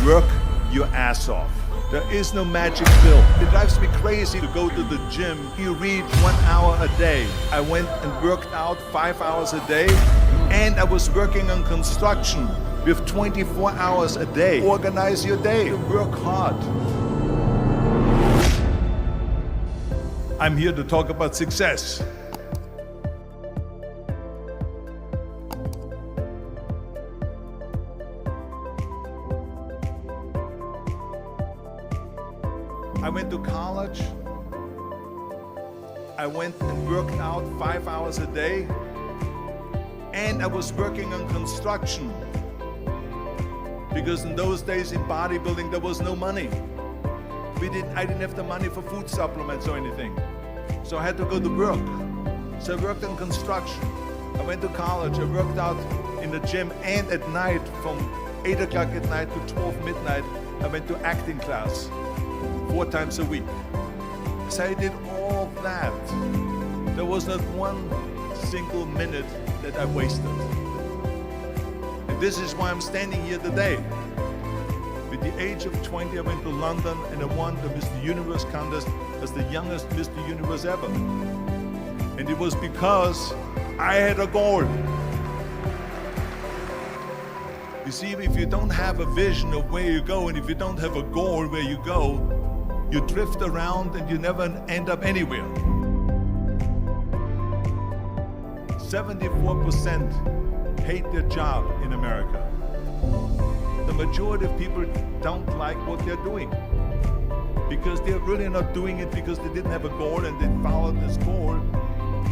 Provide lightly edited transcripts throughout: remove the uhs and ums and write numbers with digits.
Work your ass off. There is no magic pill. It drives me crazy to go to the gym. You read 1 hour a day. I went and worked out 5 hours a day, and I was working on construction with 24 hours a day. Organize your day. Work hard. I'm here to talk about success. I went to college. I went and worked out 5 hours a day, and I was working on construction. Because in those days in bodybuilding, there was no money. I didn't have the money for food supplements or anything. So I had to go to work. So I worked on construction. I went to college. I worked out in the gym, and at night from 8 o'clock at night to 12 midnight, I went to acting class 4 times a week. So I did all that. There was not one single minute that I wasted. And this is why I'm standing here today. At the age of 20, I went to London and I won the Mr. Universe contest as the youngest Mr. Universe ever. And it was because I had a goal. You see, if you don't have a vision of where you go, and if you don't have a goal where you go, you drift around and you never end up anywhere. 74% hate their job in America. The majority of people don't like what they're doing because they're really not doing it because they didn't have a goal and they followed this goal.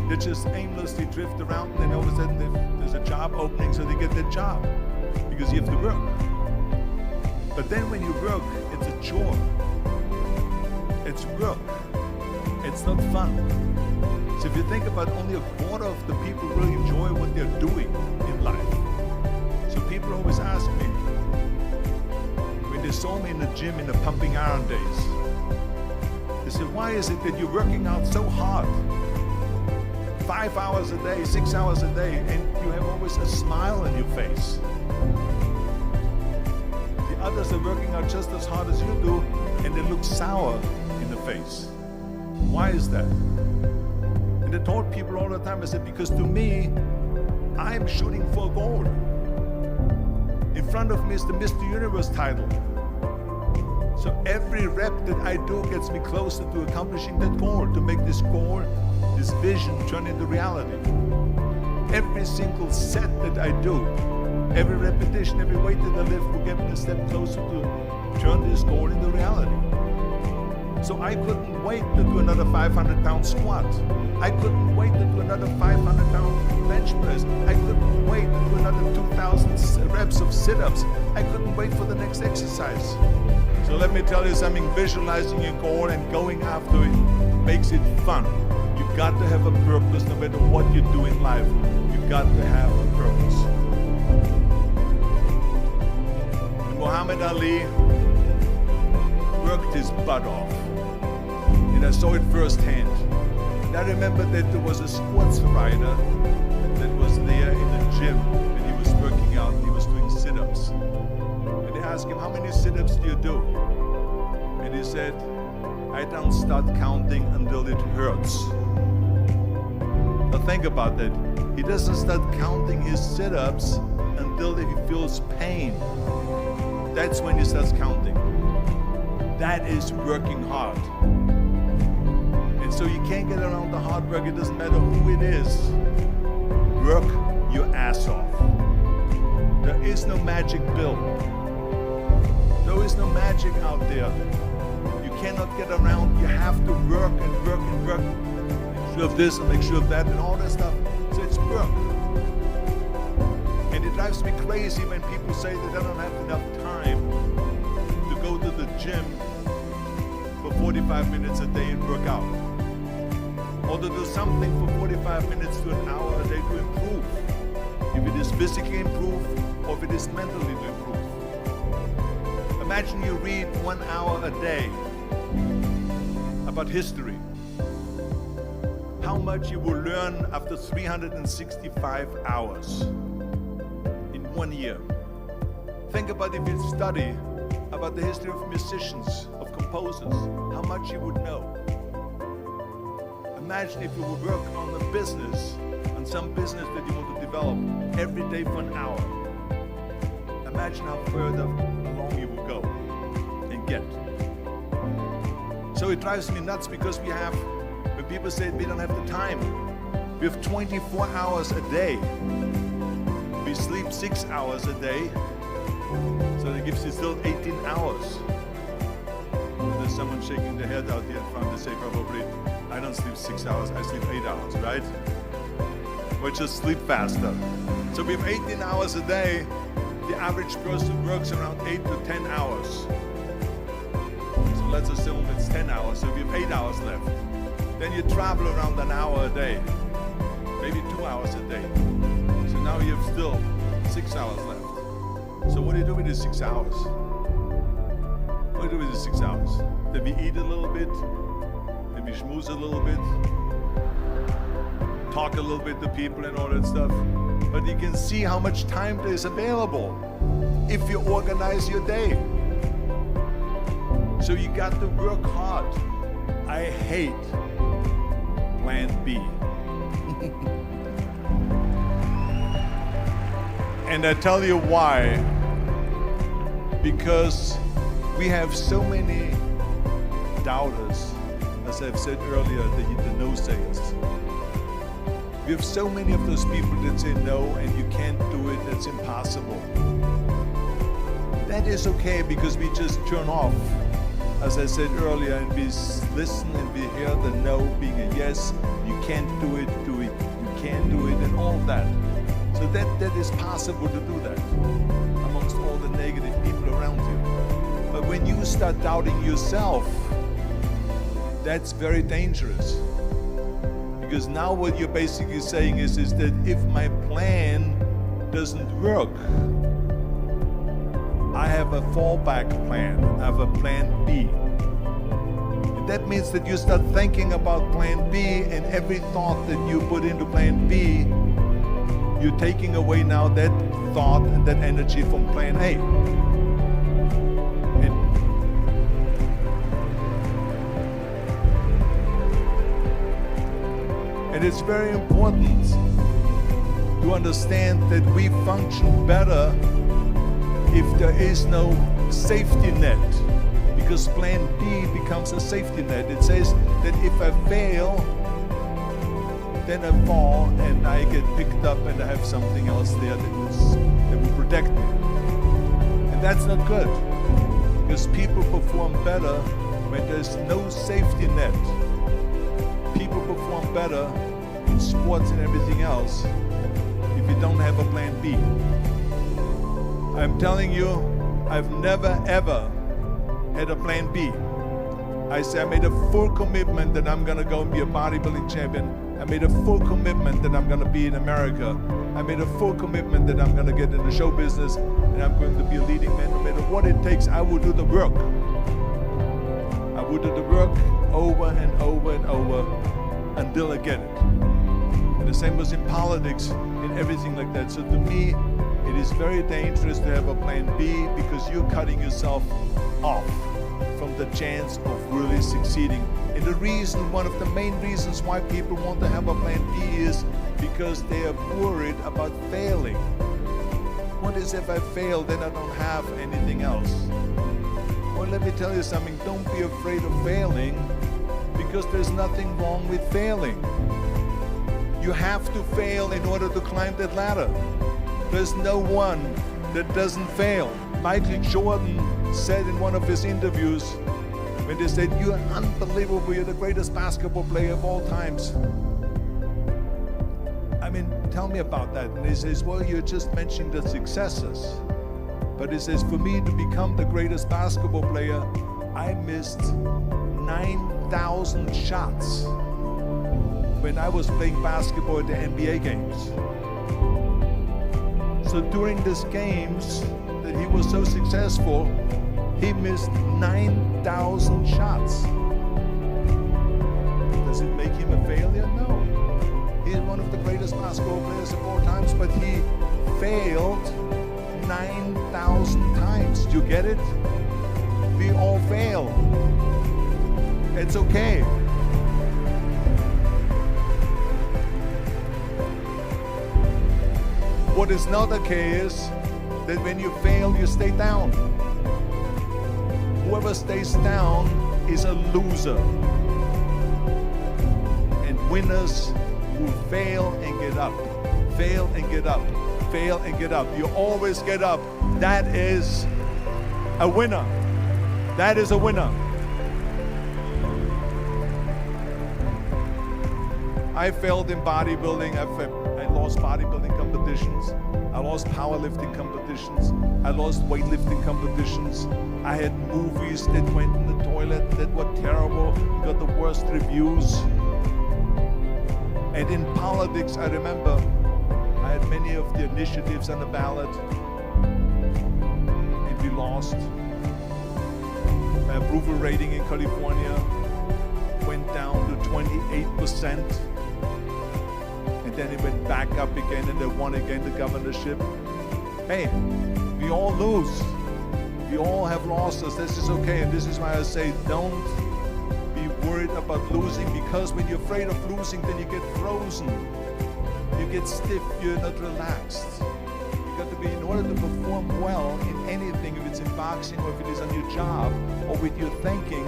They just aimlessly drift around, and then all of a sudden there's a job opening, so they get their job because you have to work. But then when you work, it's a chore. It's work. It's not fun. So if you think about, only a quarter of the people really enjoy what they're doing in life. So people always ask me, when they saw me in the gym in the pumping iron days, they said, why is it that you're working out so hard? 5 hours a day, 6 hours a day, and you have always a smile on your face. The others are working out just as hard as you do, and they look sour in the face. Why is that? And I told people all the time, I said, because to me, I'm shooting for a goal. In front of me is the Mr. Universe title. So every rep that I do gets me closer to accomplishing that goal, to make this goal, this vision turn into reality. Every single set that I do, every repetition, every weight that I lift will get me a step closer to turn this goal into reality. So I couldn't wait to do another 500-pound squat. I couldn't wait to do another 500-pound bench press. I couldn't wait to do another 2,000 reps of sit-ups. I couldn't wait for the next exercise. So let me tell you something, visualizing your goal and going after it makes it fun. You've got to have a purpose no matter what you do in life. You've got to have a purpose. And Muhammad Ali worked his butt off. And I saw it firsthand. And I remember that there was a sports writer that was there in the gym, and he was working out, and he was doing sit-ups. And they asked him, how many sit-ups do you do? And he said, I don't start counting until it hurts. Now think about that. He doesn't start counting his sit-ups until he feels pain. That's when he starts counting. That is working hard. And so you can't get around the hard work. It doesn't matter who it is. Work your ass off. There is no magic pill. There is no magic out there. You cannot get around. You have to work and work and work. Make sure of this and make sure of that and all that stuff. So it's work. And it drives me crazy when people say that they don't have enough time to go to the gym for 45 minutes a day and work out. Or to do something for 45 minutes to an hour a day to improve. If it is physically improve, or if it is mentally to improve. Imagine you read 1 hour a day about history. How much you will learn after 365 hours in 1 year. Think about if you study about the history of musicians, of composers, how much you would know. Imagine if you would work on a business, on some business that you want to develop every day for an hour. Imagine how further along you will go and get. So it drives me nuts because when people say we don't have the time, we have 24 hours a day. We sleep 6 hours a day, so that gives you still 18 hours. And there's someone shaking their head out here in front to say probably, I don't sleep 6 hours, I sleep 8 hours, right? Or just sleep faster. So we have 18 hours a day. The average person works around 8 to 10 hours. So let's assume it's 10 hours, so we have 8 hours left. Then you travel around an hour a day, maybe 2 hours a day. So now you have still 6 hours left. So what do you do with these 6 hours? What do you do with these 6 hours? Then we eat a little bit, then we schmooze a little bit, talk a little bit to people and all that stuff. But you can see how much time there is available if you organize your day. So you got to work hard. I hate plan B. And I tell you why. Because we have so many doubters, as I've said earlier, the no-sayers. We have so many of those people that say no and you can't do it, it's impossible. That is okay because we just turn off, as I said earlier, and we listen and we hear the no being a yes. You can't do it, you can't do it, and all that. So that is possible to do that amongst all the negative people around you. But when you start doubting yourself, that's very dangerous. Because now what you're basically saying is that if my plan doesn't work, I have a fallback plan, I have a plan B. And that means that you start thinking about plan B, and every thought that you put into plan B, you're taking away now that thought and that energy from plan A. And it's very important to understand that we function better if there is no safety net, because plan B becomes a safety net. It says that if I fail, then I fall and I get picked up and I have something else there that will protect me. And that's not good, because people perform better when there's no safety net. People perform better in sports and everything else if you don't have a plan B. I'm telling you, I've never ever had a plan B. I made a full commitment that I'm gonna go and be a bodybuilding champion. I made a full commitment that I'm gonna be in America. I made a full commitment that I'm gonna get in the show business and I'm going to be a leading man. No matter what it takes, I will do the work. I will do the work over and over and over until I get it. And the same was in politics, in everything like that. So to me, it is very dangerous to have a plan B, because you're cutting yourself off from the chance of really succeeding. And the reason, one of the main reasons why people want to have a plan B is because they are worried about failing. What is if I fail, then I don't have anything else? Well, let me tell you something, don't be afraid of failing, because there's nothing wrong with failing. You have to fail in order to climb that ladder. There's no one that doesn't fail. Michael Jordan said in one of his interviews, when they said, "You're unbelievable, you're the greatest basketball player of all times." I mean, tell me about that. And he says, well, you're just mentioning the successes. But he says, for me to become the greatest basketball player, I missed 9,000 shots when I was playing basketball at the NBA games. So during these games that he was so successful, he missed 9,000 shots. Does it make him a failure? No. He's one of the greatest basketball players of all times, but he failed 9,000 times. Do you get it? We all fail. It's okay. What is not okay is that when you fail, you stay down. Whoever stays down is a loser. And winners will fail and get up. Fail and get up. Fail and get up. You always get up. That is a winner. That is a winner. I failed in bodybuilding. I lost bodybuilding competitions. I lost powerlifting competitions. I lost weightlifting competitions. I had movies that went in the toilet that were terrible, got the worst reviews. And in politics, I remember I had many of the initiatives on the ballot, and we lost. My approval rating in California went down to 28%. Then it went back up again, and they won again the governorship. Hey, we all lose. We all have losses. This is okay, and this is why I say don't be worried about losing, because when you're afraid of losing, then you get frozen. You get stiff, you're not relaxed. You got to be, in order to perform well in anything, if it's in boxing or if it is on your job or with your thinking,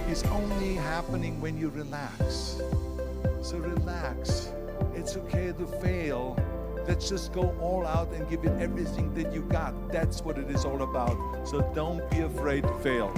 is only happening when you relax. So relax. It's okay to fail. Let's just go all out and give it everything that you got. That's what it is all about. So don't be afraid to fail.